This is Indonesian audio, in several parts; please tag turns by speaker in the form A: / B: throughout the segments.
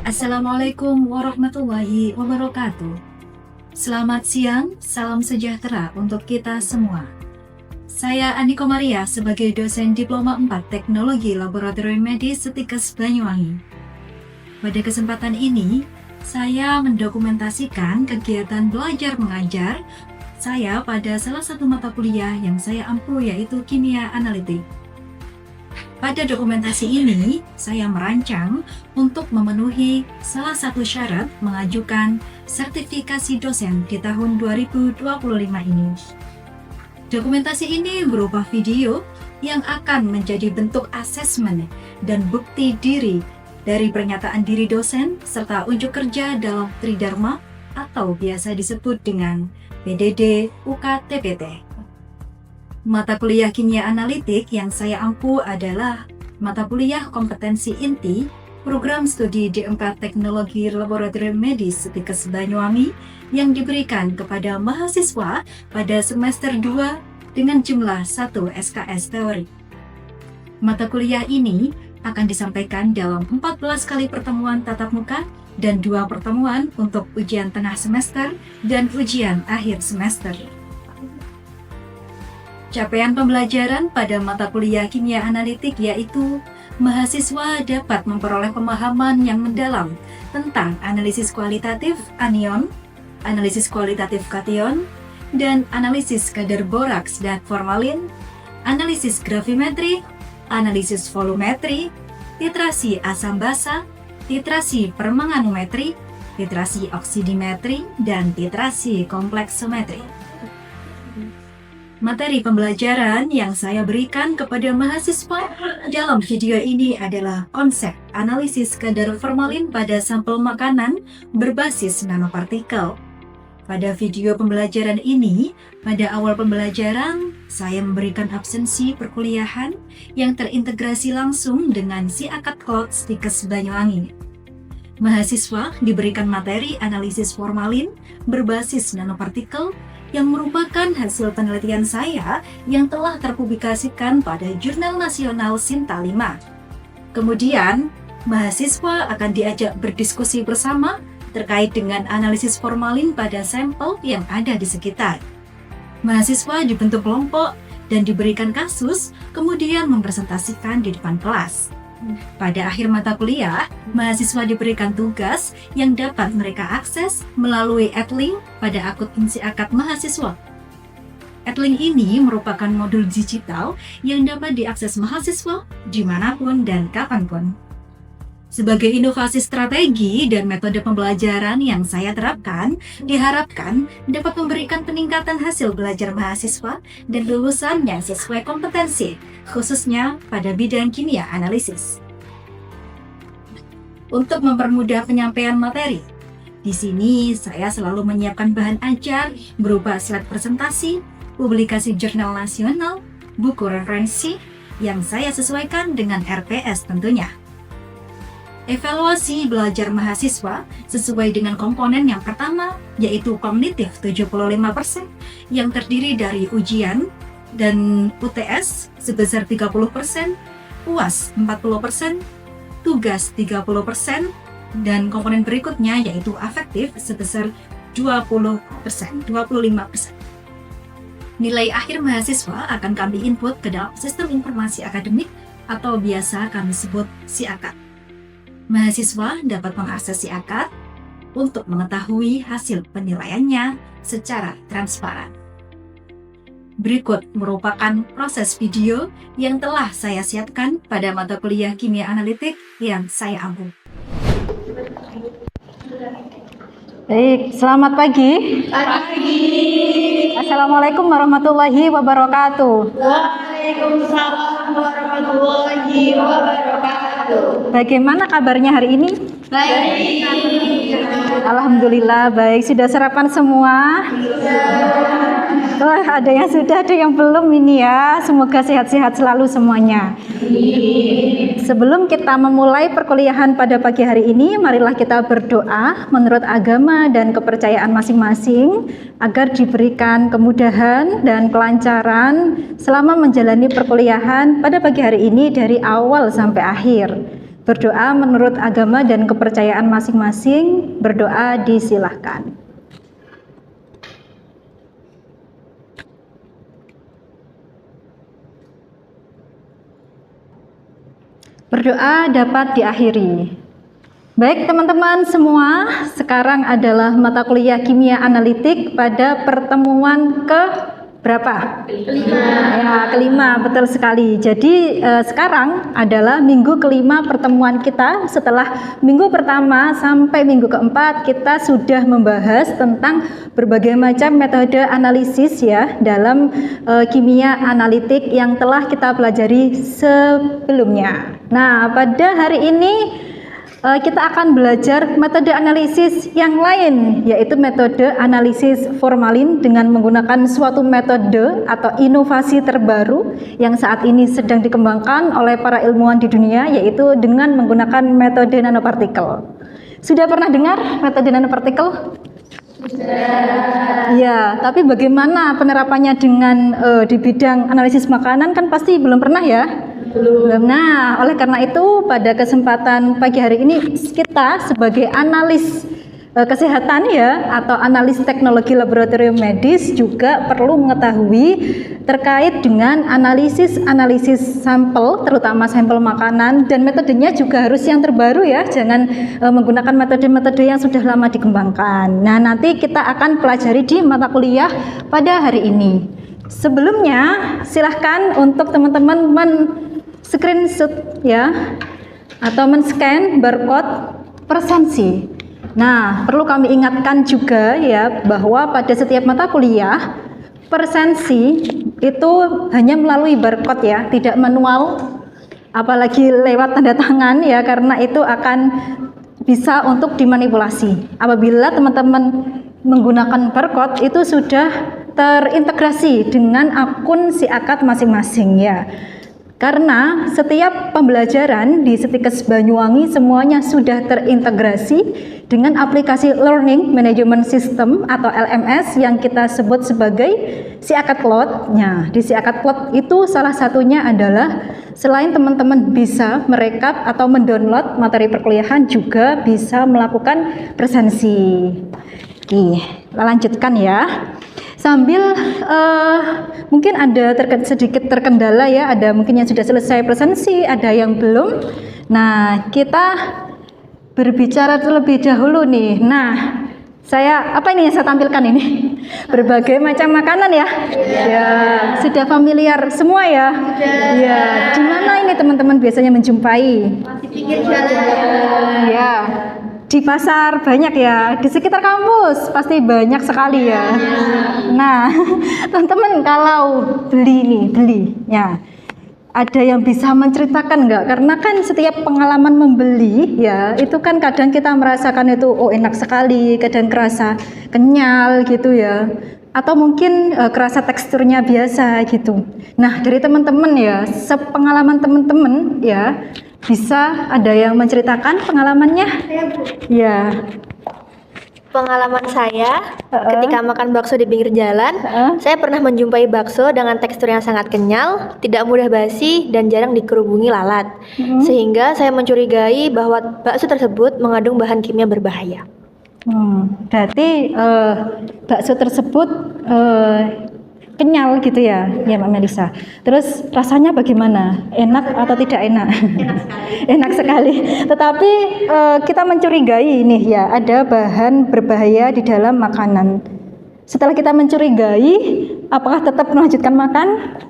A: Assalamualaikum warahmatullahi wabarakatuh. Selamat siang, salam sejahtera untuk kita semua. Saya Andiko Maria sebagai dosen Diploma 4 Teknologi Laboratorium Medis Setikes Banyuwangi. Pada kesempatan ini, saya mendokumentasikan kegiatan belajar mengajar saya pada salah satu mata kuliah yang saya ampu, yaitu Kimia Analitik. Pada dokumentasi ini, saya merancang untuk memenuhi salah satu syarat mengajukan sertifikasi dosen di tahun 2025 ini. Dokumentasi ini berupa video yang akan menjadi bentuk asesmen dan bukti diri dari pernyataan diri dosen serta unjuk kerja dalam Tridharma atau biasa disebut dengan PDD UKTPT. Mata kuliah Kimia Analitik yang saya ampu adalah mata kuliah kompetensi inti program studi D4 Teknologi Laboratorium Medis Setikes Banyuwangi yang diberikan kepada mahasiswa pada semester 2 dengan jumlah 1 SKS teori. Mata kuliah ini akan disampaikan dalam 14 kali pertemuan tatap muka dan 2 pertemuan untuk ujian tengah semester dan ujian akhir semester. Capaian pembelajaran pada mata kuliah Kimia Analitik yaitu mahasiswa dapat memperoleh pemahaman yang mendalam tentang analisis kualitatif anion, analisis kualitatif kation, dan analisis kadar boraks dan formalin, analisis gravimetri, analisis volumetri, titrasi asam basa, titrasi permanganometri, titrasi oksidimetri, dan titrasi kompleksometri. Materi pembelajaran yang saya berikan kepada mahasiswa dalam video ini adalah konsep analisis kadar formalin pada sampel makanan berbasis nanopartikel. Pada video pembelajaran ini, pada awal pembelajaran, saya memberikan absensi perkuliahan yang terintegrasi langsung dengan SIAKAD Cloud Setikes Banyuwangi. Mahasiswa diberikan materi analisis formalin berbasis nanopartikel yang merupakan hasil penelitian saya yang telah terpublikasikan pada Jurnal Nasional Sinta 5. Kemudian, mahasiswa akan diajak berdiskusi bersama terkait dengan analisis formalin pada sampel yang ada di sekitar. Mahasiswa dibentuk kelompok dan diberikan kasus, kemudian mempresentasikan di depan kelas. Pada akhir mata kuliah, mahasiswa diberikan tugas yang dapat mereka akses melalui AdLink pada akun SIAKAD mahasiswa. AdLink ini merupakan modul digital yang dapat diakses mahasiswa dimanapun dan kapanpun. Sebagai inovasi strategi dan metode pembelajaran yang saya terapkan, diharapkan dapat memberikan peningkatan hasil belajar mahasiswa dan lulusan yang sesuai kompetensi, khususnya pada bidang kimia analisis. Untuk mempermudah penyampaian materi, di sini saya selalu menyiapkan bahan ajar berupa slide presentasi, publikasi jurnal nasional, buku referensi yang saya sesuaikan dengan RPS tentunya. Evaluasi belajar mahasiswa sesuai dengan komponen yang pertama, yaitu kognitif 75% yang terdiri dari ujian dan UTS sebesar 30%, UAS 40%, tugas 30%, dan komponen berikutnya yaitu afektif sebesar 25%. Nilai akhir mahasiswa akan kami input ke dalam sistem informasi akademik atau biasa kami sebut SIAKAD. Mahasiswa dapat mengakses SIAKAD untuk mengetahui hasil penilaiannya secara transparan. Berikut merupakan proses video yang telah saya siapkan pada mata kuliah Kimia Analitik yang saya ampu. Baik, selamat pagi.
B: Pagi.
A: Assalamualaikum warahmatullahi wabarakatuh.
B: Waalaikumsalam warahmatullahi wabarakatuh.
A: Bagaimana kabarnya hari ini?
B: Baik.
A: Alhamdulillah baik. Sudah sarapan semua? Wah, ada yang sudah, ada yang belum ini ya. Semoga sehat-sehat selalu semuanya. Sebelum kita memulai perkuliahan pada pagi hari ini, marilah kita berdoa menurut agama dan kepercayaan masing-masing agar diberikan kemudahan dan kelancaran selama menjalani perkuliahan pada pagi hari ini dari awal sampai akhir.
C: Berdoa menurut agama dan kepercayaan masing-masing. Berdoa disilahkan. Berdoa dapat diakhiri. Baik teman-teman semua, sekarang adalah mata kuliah kimia analitik pada pertemuan ke berapa? Kelima, betul sekali. Jadi sekarang adalah minggu kelima pertemuan kita. Setelah minggu pertama sampai minggu keempat kita sudah membahas tentang berbagai macam metode analisis ya dalam kimia analitik yang telah kita pelajari sebelumnya. Nah, pada hari ini kita akan belajar metode analisis yang lain, yaitu metode analisis formalin dengan menggunakan suatu metode atau inovasi terbaru yang saat ini sedang dikembangkan oleh para ilmuwan di dunia, yaitu dengan menggunakan metode nanopartikel. Sudah pernah dengar metode nanopartikel? Sudah. Ya, tapi bagaimana penerapannya dengan di bidang analisis makanan kan pasti belum pernah ya? Belum. Nah, oleh karena itu pada kesempatan pagi hari ini kita sebagai analis kesehatan ya atau analis teknologi laboratorium medis juga perlu mengetahui terkait dengan analisis sampel, terutama sampel makanan, dan metodenya juga harus yang terbaru ya, jangan menggunakan metode-metode yang sudah lama dikembangkan. Nah, nanti kita akan pelajari di mata kuliah pada hari ini. Sebelumnya silahkan untuk teman-teman screenshot ya atau men-scan barcode presensi. Nah, perlu kami ingatkan juga ya bahwa pada setiap mata kuliah presensi itu hanya melalui barcode ya, tidak manual apalagi lewat tanda tangan ya, karena itu akan bisa untuk dimanipulasi. Apabila teman-teman menggunakan barcode itu sudah terintegrasi dengan akun si akad masing-masing ya. Karena setiap pembelajaran di Setikes Banyuwangi semuanya sudah terintegrasi dengan aplikasi Learning Management System atau LMS yang kita sebut sebagai Siakat Cloud. Nah, di Siakat Cloud itu salah satunya adalah selain teman-teman bisa merekap atau mendownload materi perkuliahan juga bisa melakukan presensi. Oke, lanjutkan ya. Sambil mungkin ada sedikit terkendala ya, ada mungkin yang sudah selesai presensi, ada yang belum. Nah, kita berbicara terlebih dahulu nih. Nah, apa ini yang saya tampilkan ini? Berbagai macam makanan ya? Ya, sudah familiar semua ya? Ya, di mana ini teman-teman biasanya menjumpai?
B: Di pinggir jalan.
C: Ya. Di pasar banyak ya, di sekitar kampus pasti banyak sekali ya. Nah, teman-teman kalau beli ya, ada yang bisa menceritakan nggak? Karena kan setiap pengalaman membeli ya, itu kan kadang kita merasakan itu enak sekali, kadang kerasa kenyal gitu ya, atau mungkin kerasa teksturnya biasa gitu. Nah, dari teman-teman ya, sepengalaman teman-teman ya, bisa ada yang menceritakan pengalamannya? Ya.
D: Pengalaman saya ketika makan bakso di pinggir jalan, saya pernah menjumpai bakso dengan tekstur yang sangat kenyal, tidak mudah basi, dan jarang dikerubungi lalat. Sehingga saya mencurigai bahwa bakso tersebut mengandung bahan kimia berbahaya.
C: Berarti bakso tersebut kenyal gitu ya, ya Mbak Melisa. Terus rasanya bagaimana? Enak atau tidak enak? Enak sekali. Tetapi kita mencurigai nih ya, ada bahan berbahaya di dalam makanan. Setelah kita mencurigai, apakah tetap melanjutkan makan?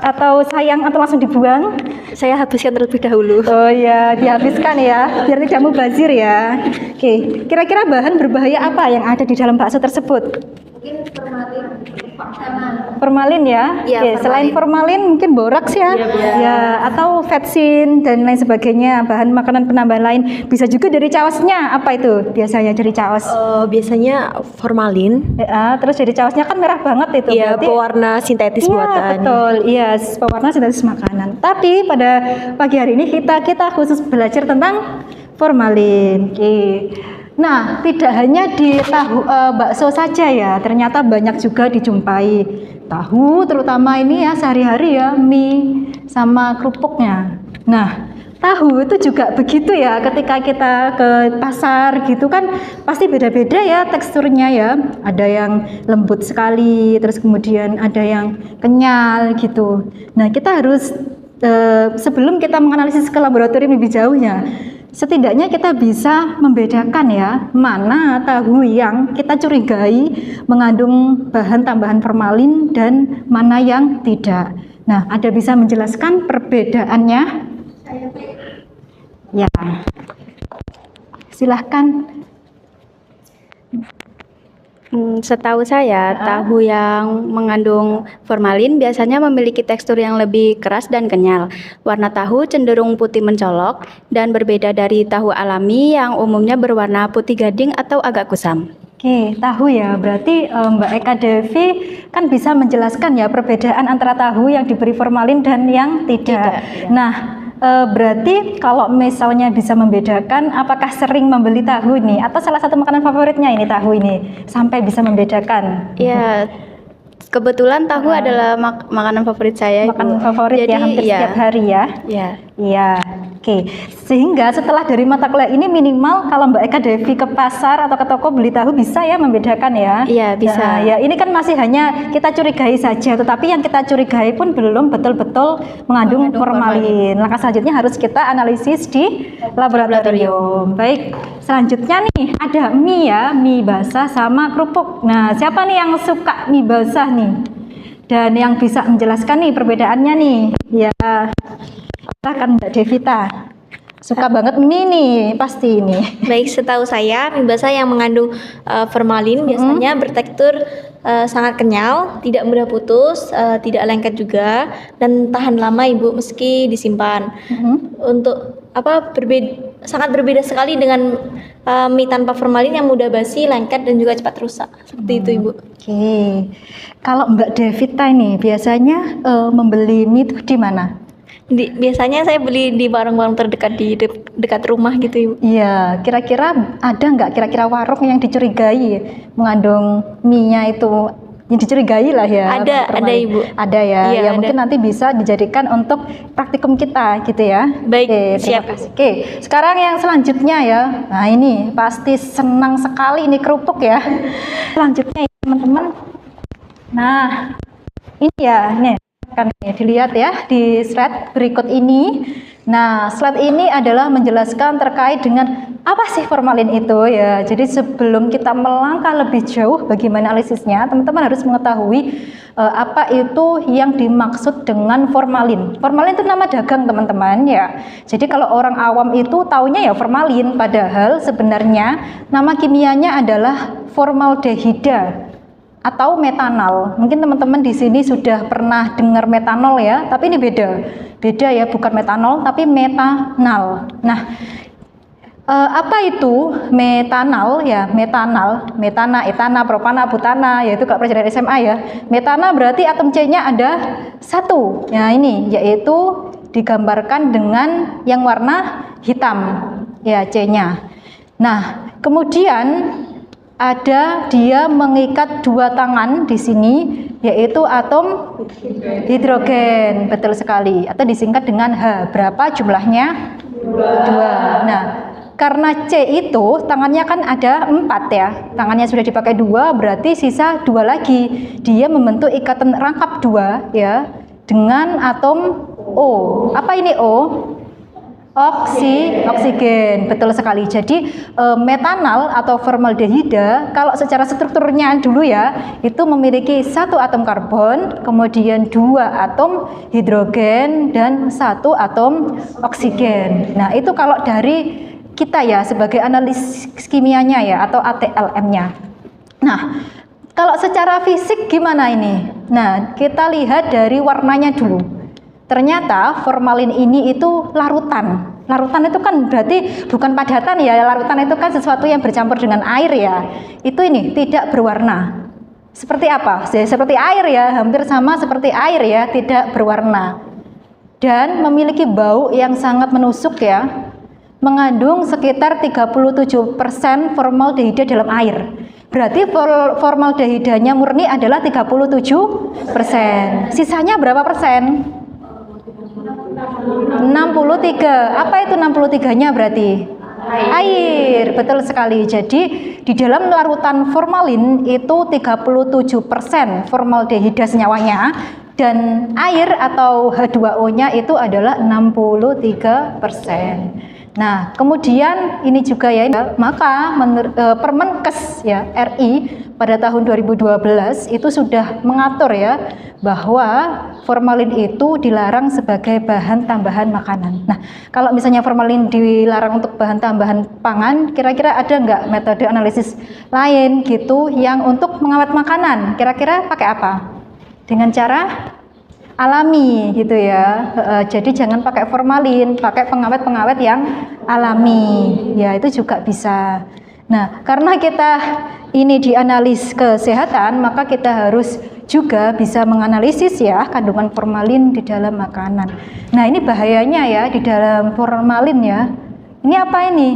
C: Atau sayang atau langsung dibuang?
D: Saya habiskan terlebih dahulu.
C: Oh ya, dihabiskan ya, biar tidak mubazir ya. Oke, kira-kira bahan berbahaya apa yang ada di dalam bakso tersebut?
B: Mungkin
C: Formalin ya?
D: Iya,
C: Oke, selain formalin mungkin boraks ya? Ya, atau vetsin dan lain sebagainya, bahan makanan penambah lain. Bisa juga dari caosnya, apa itu biasanya dari caos?
D: Biasanya formalin.
C: Ya, terus dari caosnya kan merah banget itu.
D: Iya, pewarna sintetis
C: Iya,
D: buatan.
C: betul. Iya, pewarna sintetis makanan. Tapi pada pagi hari ini kita khusus belajar tentang formalin. Oke. Nah, tidak hanya di bakso saja ya, ternyata banyak juga dijumpai tahu, terutama ini ya sehari-hari ya, mie sama kerupuknya. Nah, tahu itu juga begitu ya, ketika kita ke pasar gitu kan pasti beda-beda ya teksturnya ya, ada yang lembut sekali, terus kemudian ada yang kenyal gitu. Nah kita harus sebelum kita menganalisis ke laboratorium lebih jauhnya, setidaknya kita bisa membedakan ya mana tahu yang kita curigai mengandung bahan tambahan formalin dan mana yang tidak. Nah, ada bisa menjelaskan perbedaannya? Ya, silahkan.
B: Setahu saya, tahu yang mengandung formalin biasanya memiliki tekstur yang lebih keras dan kenyal. Warna tahu cenderung putih mencolok dan berbeda dari tahu alami yang umumnya berwarna putih gading atau agak kusam.
C: Oke, tahu ya. Berarti Mbak Eka Devi kan bisa menjelaskan ya perbedaan antara tahu yang diberi formalin dan yang tidak.
B: Ya.
C: Nah, berarti kalau misalnya bisa membedakan, apakah sering membeli tahu ini atau salah satu makanan favoritnya ini tahu ini sampai bisa membedakan?
B: Ya, kebetulan tahu adalah makanan favorit saya.
C: Makanan
B: Ibu.
C: favorit
B: Jadi,
C: ya hampir setiap hari ya.
B: Ya.
C: Iya, oke. Sehingga setelah dari mata kuliah ini minimal kalau Mbak Eka Devi ke pasar atau ke toko beli tahu bisa ya membedakan ya?
B: Iya, bisa.
C: Nah, ya ini kan masih hanya kita curigai saja, tetapi yang kita curigai pun belum betul-betul mengandung formalin. Langkah selanjutnya harus kita analisis di laboratorium. Baik, selanjutnya nih ada mie ya, mie basah sama kerupuk. Nah, siapa nih yang suka mie basah nih? Dan yang bisa menjelaskan nih perbedaannya nih? Ya. Silakan Mbak Devita. Suka banget mie nih, pasti ini.
D: Baik, setahu saya mie basah yang mengandung formalin biasanya bertekstur sangat kenyal, tidak mudah putus, tidak lengket juga, dan tahan lama Ibu meski disimpan. Untuk sangat berbeda sekali dengan mie tanpa formalin yang mudah basi, lengket, dan juga cepat rusak. Seperti itu Ibu.
C: Oke. Kalau Mbak Devita ini biasanya membeli mie itu di mana?
D: Biasanya saya beli di warung-warung terdekat di dekat rumah gitu Ibu.
C: Iya, kira-kira ada nggak kira-kira warung yang dicurigai mengandung mie-nya itu, yang dicurigai lah ya?
D: Ada Ibu.
C: Ada ya,
D: Iya,
C: ya
D: ada.
C: mungkin nanti bisa dijadikan untuk praktikum kita gitu ya.
D: Baik,
C: Oke, terima
D: siap.
C: kasih. Oke, sekarang yang selanjutnya ya. Nah ini pasti senang sekali ini kerupuk ya. Selanjutnya ya, teman-teman. Nah ini ya, nih kan dilihat ya di slide berikut ini. Nah, slide ini adalah menjelaskan terkait dengan apa sih formalin itu ya. Jadi sebelum kita melangkah lebih jauh bagaimana analisisnya, teman-teman harus mengetahui apa itu yang dimaksud dengan formalin. Formalin itu nama dagang teman-teman ya. Jadi kalau orang awam itu taunya ya formalin, padahal sebenarnya nama kimianya adalah formaldehida atau metanol. Mungkin teman-teman di sini sudah pernah dengar metanol ya, tapi ini beda ya, bukan metanol tapi metanol. Nah, apa itu metanol ya? Metana, etana, propana, butana, yaitu kalau pelajaran SMA ya. Metana berarti atom C-nya ada 1. Nah ini yaitu digambarkan dengan yang warna hitam ya, C-nya. Nah kemudian ada dia mengikat 2 tangan di sini, yaitu atom hidrogen, betul sekali, atau disingkat dengan H. Berapa jumlahnya? 2. Nah, karena C itu tangannya kan ada 4 ya, tangannya sudah dipakai 2, berarti sisa 2 lagi. Dia membentuk ikatan rangkap 2 ya, dengan atom O. Apa ini O? Oksigen, betul sekali. Jadi metanol atau formaldehida kalau secara strukturnya dulu ya, itu memiliki 1 atom karbon, kemudian 2 atom hidrogen dan 1 atom oksigen. Nah itu kalau dari kita ya sebagai analis kimianya ya, atau ATLM-nya. Nah kalau secara fisik gimana ini? Nah kita lihat dari warnanya dulu. Ternyata formalin ini itu larutan. Larutan itu kan berarti bukan padatan ya. Larutan itu kan sesuatu yang bercampur dengan air ya. Itu ini tidak berwarna. Seperti apa? Seperti air ya, hampir sama seperti air ya, tidak berwarna. Dan memiliki bau yang sangat menusuk ya. Mengandung sekitar 37% formaldehida dalam air. Berarti formaldehidanya murni adalah 37%. Sisanya berapa persen? 63. Apa itu 63-nya berarti? Air, betul sekali. Jadi di dalam larutan formalin itu 37% formaldehida senyawanya, dan air atau H2O-nya itu adalah 63%. Nah, kemudian ini juga ya, maka Permenkes ya RI pada tahun 2012 itu sudah mengatur ya bahwa formalin itu dilarang sebagai bahan tambahan makanan. Nah, kalau misalnya formalin dilarang untuk bahan tambahan pangan, kira-kira ada nggak metode analisis lain gitu yang untuk mengawet makanan? Kira-kira pakai apa? Dengan cara alami gitu ya. Jadi jangan pakai formalin, pakai pengawet-pengawet yang alami. Ya, itu juga bisa. Nah, karena kita ini dianalis kesehatan, maka kita harus juga bisa menganalisis ya kandungan formalin di dalam makanan. Nah, ini bahayanya ya di dalam formalin ya. Ini apa ini?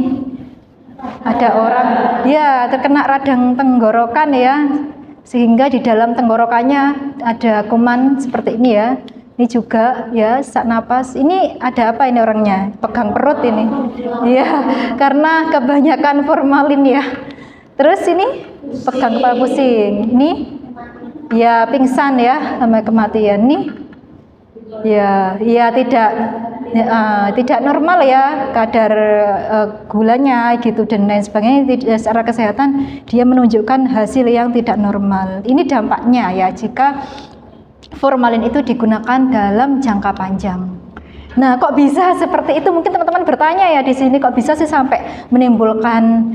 C: Ada orang ya terkena radang tenggorokan ya, sehingga di dalam tenggorokannya ada kuman seperti ini ya. Ini juga ya sesak napas. Ini ada apa ini orangnya? Pegang perut ini. Ya, karena kebanyakan formalin ya. Terus ini pegang kepala pusing. Ini ya pingsan ya sampai kematian. Ini ya tidak normal ya kadar gulanya gitu dan lain sebagainya. Secara kesehatan dia menunjukkan hasil yang tidak normal. Ini dampaknya ya jika formalin itu digunakan dalam jangka panjang. Nah, kok bisa seperti itu? Mungkin teman-teman bertanya ya di sini, kok bisa sih sampai menimbulkan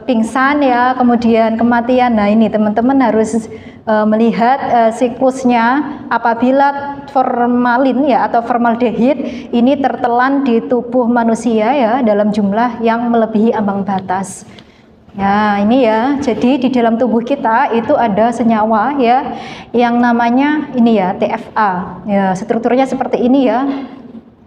C: pingsan ya, kemudian kematian. Nah, ini teman-teman harus melihat siklusnya. Apabila formalin ya atau formaldehid ini tertelan di tubuh manusia ya dalam jumlah yang melebihi ambang batas. Ya, ini ya. Jadi di dalam tubuh kita itu ada senyawa ya yang namanya ini ya TFA. Ya, strukturnya seperti ini ya.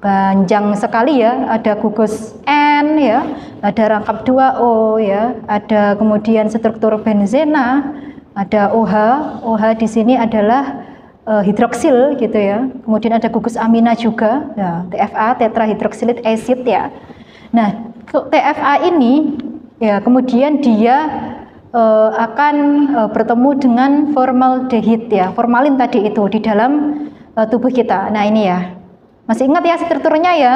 C: Panjang sekali ya. Ada gugus N ya, ada rangkap 2O ya, ada kemudian struktur benzena, ada OH. OH di sini adalah hidroksil gitu ya. Kemudian ada gugus amina juga. Ya, TFA tetrahidroksilit acid ya. Nah, TFA ini ya, kemudian dia akan bertemu dengan formaldehid ya, formalin tadi itu di dalam tubuh kita. Nah, ini ya. Masih ingat ya strukturnya ya?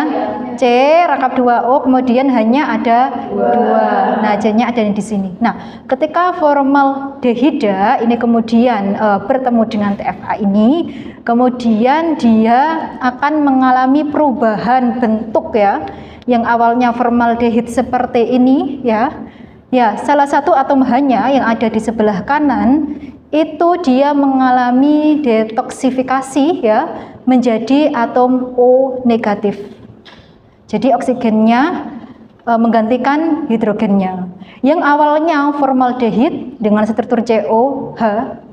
C: C, rangkap 2O, kemudian hanya ada 2. Nah, C-nya ada di sini. Nah, ketika formaldehida ini kemudian bertemu dengan TFA ini, kemudian dia akan mengalami perubahan bentuk ya. Yang awalnya formaldehid seperti ini ya. Ya, salah satu atom H-nya yang ada di sebelah kanan itu dia mengalami detoksifikasi ya menjadi atom O negatif. Jadi oksigennya menggantikan hidrogennya. Yang awalnya formaldehid dengan struktur COH,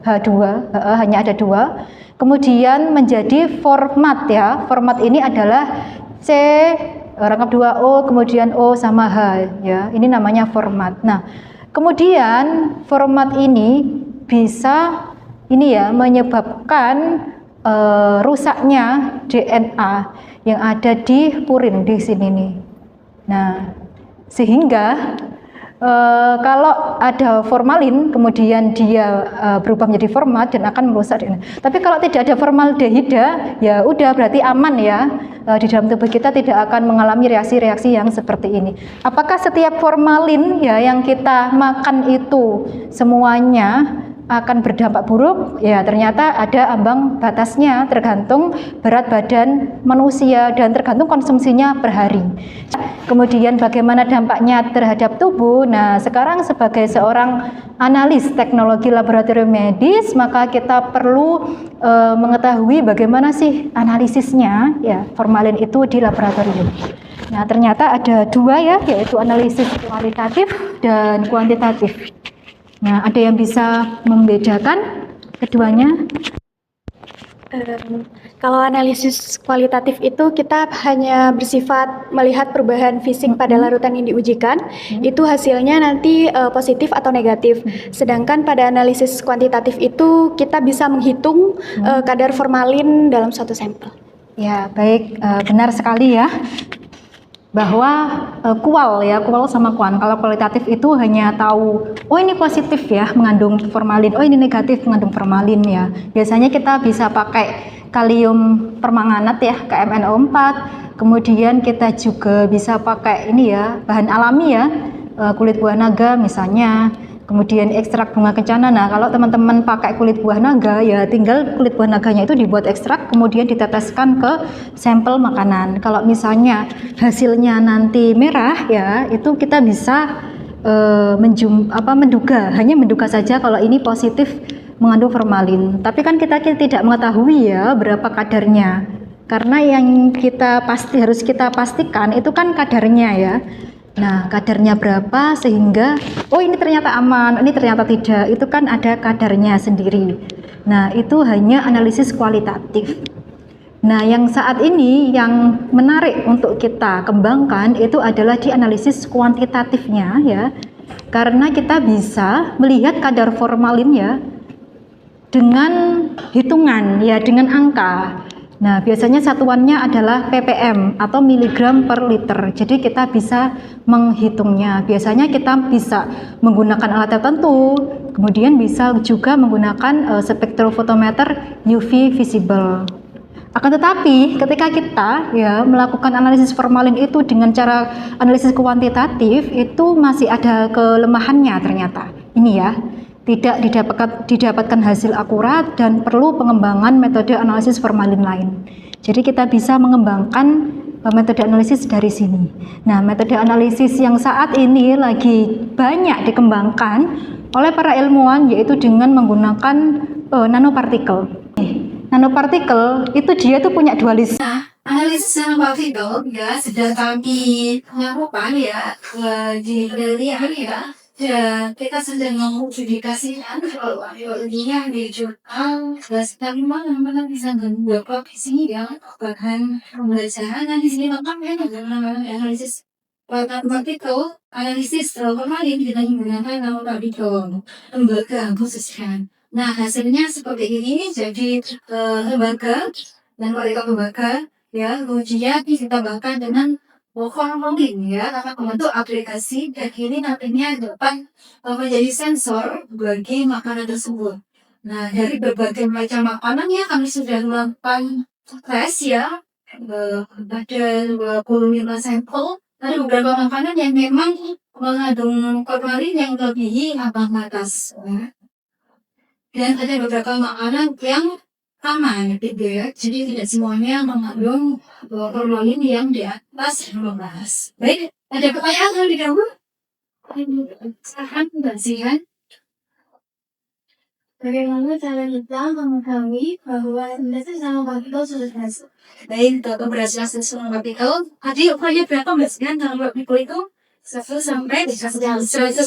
C: H2, hanya ada 2. Kemudian menjadi format ya. Format ini adalah C rangkap 2O, kemudian O sama H ya. Ini namanya format. Nah, kemudian format ini bisa ini ya menyebabkan rusaknya DNA yang ada di purin di sini nih. Nah, sehingga kalau ada formalin kemudian dia berubah menjadi format dan akan merusak DNA. Tapi kalau tidak ada formaldehida ya udah berarti aman ya. Di dalam tubuh kita tidak akan mengalami reaksi-reaksi yang seperti ini. Apakah setiap formalin ya yang kita makan itu semuanya akan berdampak buruk? Ya, ternyata ada ambang batasnya tergantung berat badan manusia dan tergantung konsumsinya per hari. Kemudian bagaimana dampaknya terhadap tubuh? Nah, sekarang sebagai seorang analis teknologi laboratorium medis, maka kita perlu mengetahui bagaimana sih analisisnya ya formalin itu di laboratorium. Nah, ternyata ada 2 ya, yaitu analisis kualitatif dan kuantitatif. Nah, ada yang bisa membedakan keduanya?
E: Kalau analisis kualitatif itu kita hanya bersifat melihat perubahan fisik pada larutan yang diujikan, itu hasilnya nanti positif atau negatif. Sedangkan pada analisis kuantitatif itu kita bisa menghitung kadar formalin dalam suatu sampel.
C: Ya, baik, benar sekali ya bahwa kual sama kuan. Kalau kualitatif itu hanya tahu, oh ini positif ya mengandung formalin, oh ini negatif mengandung formalin ya. Biasanya kita bisa pakai kalium permanganat ya, KMNO4. Kemudian kita juga bisa pakai ini ya, bahan alami ya, kulit buah naga misalnya. Kemudian ekstrak bunga kencana. Nah, kalau teman-teman pakai kulit buah naga, ya tinggal kulit buah naganya itu dibuat ekstrak, kemudian diteteskan ke sampel makanan. Kalau misalnya hasilnya nanti merah, ya itu kita bisa menduga saja kalau ini positif mengandung formalin. Tapi kan kita tidak mengetahui ya berapa kadarnya. Karena yang harus kita pastikan itu kan kadarnya ya. Nah, kadarnya berapa sehingga oh ini ternyata aman, ini ternyata tidak. Itu kan ada kadarnya sendiri. Nah, itu hanya analisis kualitatif. Nah, yang saat ini yang menarik untuk kita kembangkan itu adalah di analisis kuantitatifnya ya. Karena kita bisa melihat kadar formalin ya dengan hitungan ya, dengan angka. Nah, biasanya satuannya adalah ppm atau miligram per liter. Jadi kita bisa menghitungnya. Biasanya kita bisa menggunakan alat tertentu, kemudian bisa juga menggunakan spektrofotometer UV visible. Akan tetapi ketika kita ya melakukan analisis formalin itu dengan cara analisis kuantitatif itu masih ada kelemahannya ternyata. Ini ya, tidak didapatkan hasil akurat dan perlu pengembangan metode analisis formalin lain. Jadi kita bisa mengembangkan metode analisis dari sini. Nah, metode analisis yang saat ini lagi banyak dikembangkan oleh para ilmuwan yaitu dengan menggunakan nanopartikel. Nanopartikel itu dia tuh punya dualisme.
A: Analisis nanopartikel ya sudah kami lakukan ya di penelitian ya. Ya, kita sedang mempublikasikan teorinya di jurnal mana bisa beberapa visi ya, bahkan pembelajaran di sini lengkapnya dengan analisis partikel, analisis formalin dengan menggunakan nanopartikel lembaga khususnya. Nah, hasilnya seperti ini, jadi lembaga dan partikel lembaga ya, kemudian ditambahkan dengan formalin ya, akan membentuk aplikasi dan ini nantinya dapat menjadi sensor bagi makanan tersebut. Nah, dari berbagai macam makanan ya kami sudah melakukan tes ya, ada 25 sampel. Ada beberapa makanan yang memang mengandung formalin yang melebihi ambang batas. Ya. Dan ada beberapa makanan yang aman gitu ya, jadi tidak semuanya mengandung formalin yang di atas 15. Baik, ada pertanyaan terlebih dahulu? Silahkan Mbak. Bagaimana cara kita memahami bahwa analisis nanopartikel sudah berhasil? Baik, untuk keberhasilan analisis nanopartikel, tadi upaya berapa Mbak Zian dalam partikel itu? 1 sampai 199.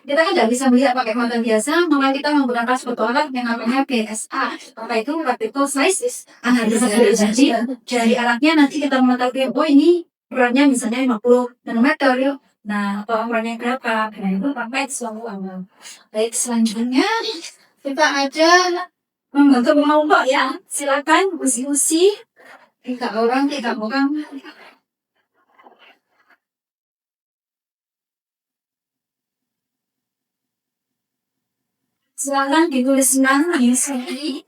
A: Kita kan tidak bisa melihat pakai mata biasa, maka kita menggunakan suatu alat yang namanya PSA. Maka itu particle size analysis. Jadi dari alatnya nanti kita mengetahui, oh ini ukurannya misalnya 50 nanometer yuk. Nah, atau ukurannya berapa? Nah, itu pakai suatu alat. Baik, selanjutnya kita ada membantu mengelompok ya. Silakan usi-usi 3 orang. Silakan ditulis nama di sini.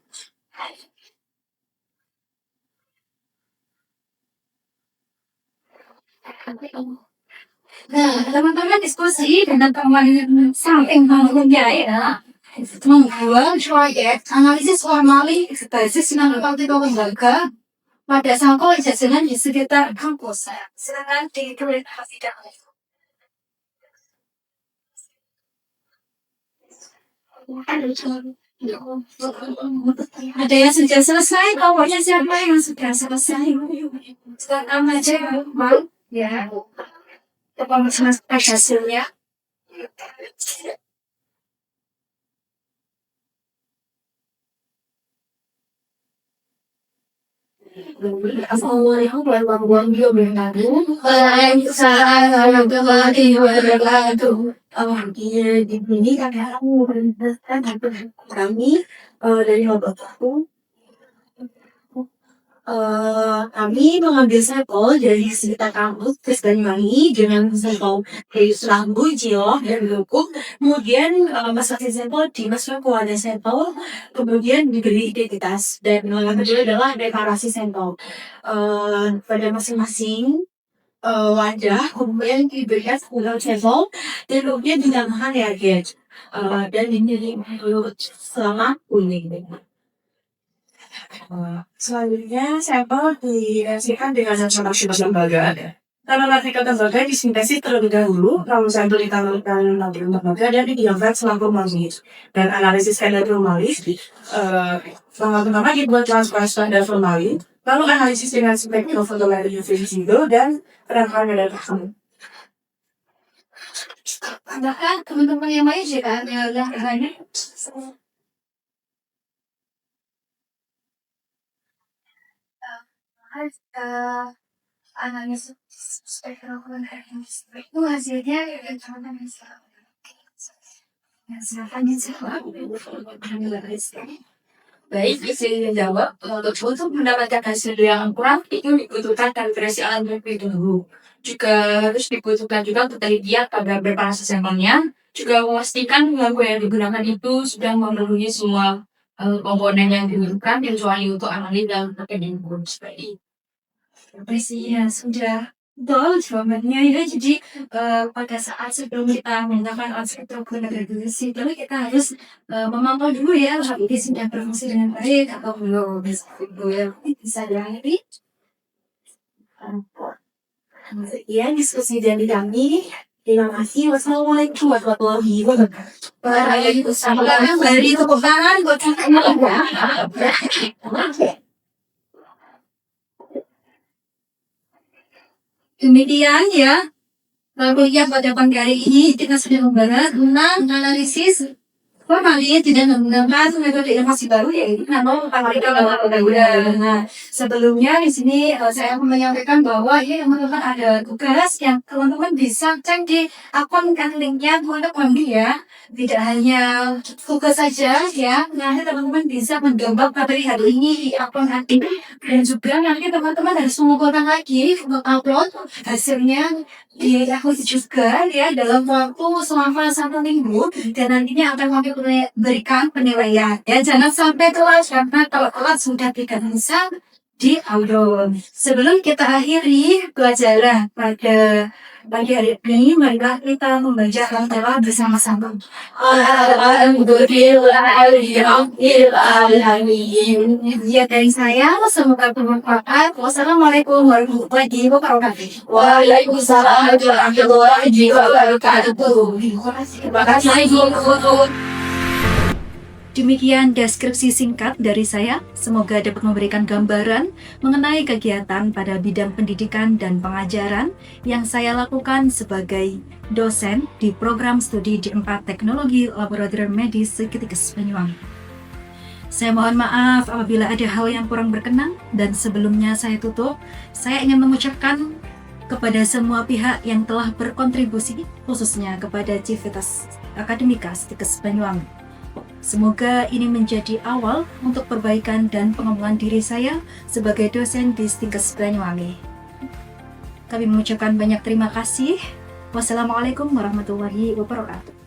A: Nah, teman-teman diskusi dengan teman samping panggungnya ya. Membuat proyek analisis formalin basis nanopartikel lembaga pada sampel jajanan di sekitar kampus. Silakan ditulis tidak. Ada yang sudah selesai, pokoknya siapa yang sudah selesai? Silakan aja, Bang. Ya, kita hasilnya. Assalamualaikum warahmatullahi wabarakatuh. Waalaikumsalam warahmatullahi wabarakatuh. Di sini kami dari Bapak
F: Kami mengambil sampel dari sekitar kampus Tes Banyuwangi dengan sampel dari Selambu, Cilok, dan Lukuk. Kemudian masukkan sampel dimasukkan ke wadah sampel, kemudian diberi identitas. Dan yang kedua adalah deklarasi sampel. Pada masing-masing wadah, kemudian diberikan ulang sampel, dan kemudian ditambahkan reagen. Dan ini selama kuning. Selanjutnya, sampel direaksikan dengan analisis lembaga. Analisis lembaga disintesis terlebih dahulu, lalu sampel ditaruhkan di lembaga dan didiamkan selama formalis. Dan analisis kadar formalis, pertama dibuat transparan dan formalin, lalu analisis dengan spektrofotometri visible dan penangkapan kadar tersebut.
A: Adakah teman-teman yang lain jika ada lainnya? Analisis spektrofotometri itu hasilnya teman-teman
F: Baik, bisa jawab. Untuk mendapatkan hasil yang kurang, itu dibutuhkan kalibrasi alat terlebih dahulu. Juga harus dibutuhkan juga ketelitian pada preparasi sampelnya. Juga memastikan lembaga yang digunakan itu sudah memenuhi semua komponen yang dibutuhkan, kecuali untuk analis dan akademik seperti itu.
A: ya sudah betul jawabannya ya. Jadi pada saat sebelum kita menggunakan alat spektrofotometri itu kita harus memantau dulu ya apakah ini sudah berfungsi dengan baik atau belum. Bisa diakhiri.
F: Sekian diskusi dari kami. Terima kasih. Wassalamualaikum warahmatullahi wabarakatuh.
A: Waalaikumsalam. Dari tepuk tangan buat kita. Demikian ya, kuliah pada pagi hari ini kita sudah membahas tentang analisis formalin tidak menggunakan metode inovasi baru yaitu nanopartikel. Nah, sebelumnya di sini saya akan menyampaikan bahwa ini teman-teman ada tugas yang teman-teman bisa cek di akun linknya teman-teman ya. Tidak hanya tugas saja ya, nanti teman-teman bisa mendownload materi hari ini di akun ini dan juga nanti teman-teman harus mengumpulkan lagi untuk upload hasilnya di akun juga ya dalam waktu selama 1 minggu dan nantinya akan kami berikan penilaian ya. Jangan sampai telat karena kalau telat sudah tidak bisa di upload. Sebelum kita akhiri pelajaran pada pagi hari ini, marilah kita membaca al-Fatihah bersama-sama. Ya dari saya, semoga bermanfaat. Wassalamualaikum warahmatullahi wabarakatuh.
F: Waalaikumsalam warahmatullahi wabarakatuh. Terima kasih.
A: Demikian deskripsi singkat dari saya. Semoga dapat memberikan gambaran mengenai kegiatan pada bidang pendidikan dan pengajaran yang saya lakukan sebagai dosen di program studi D4 Teknologi Laboratorium Medis Seketikes Banyuwangi. Saya mohon maaf apabila ada hal yang kurang berkenan dan sebelumnya saya tutup, saya ingin mengucapkan kepada semua pihak yang telah berkontribusi, khususnya kepada Civitas Akademika Seketikes Banyuwangi. Semoga ini menjadi awal untuk perbaikan dan pengembangan diri saya sebagai dosen di Seketikes Banyuwangi. Kami mengucapkan banyak terima kasih. Wassalamualaikum warahmatullahi wabarakatuh.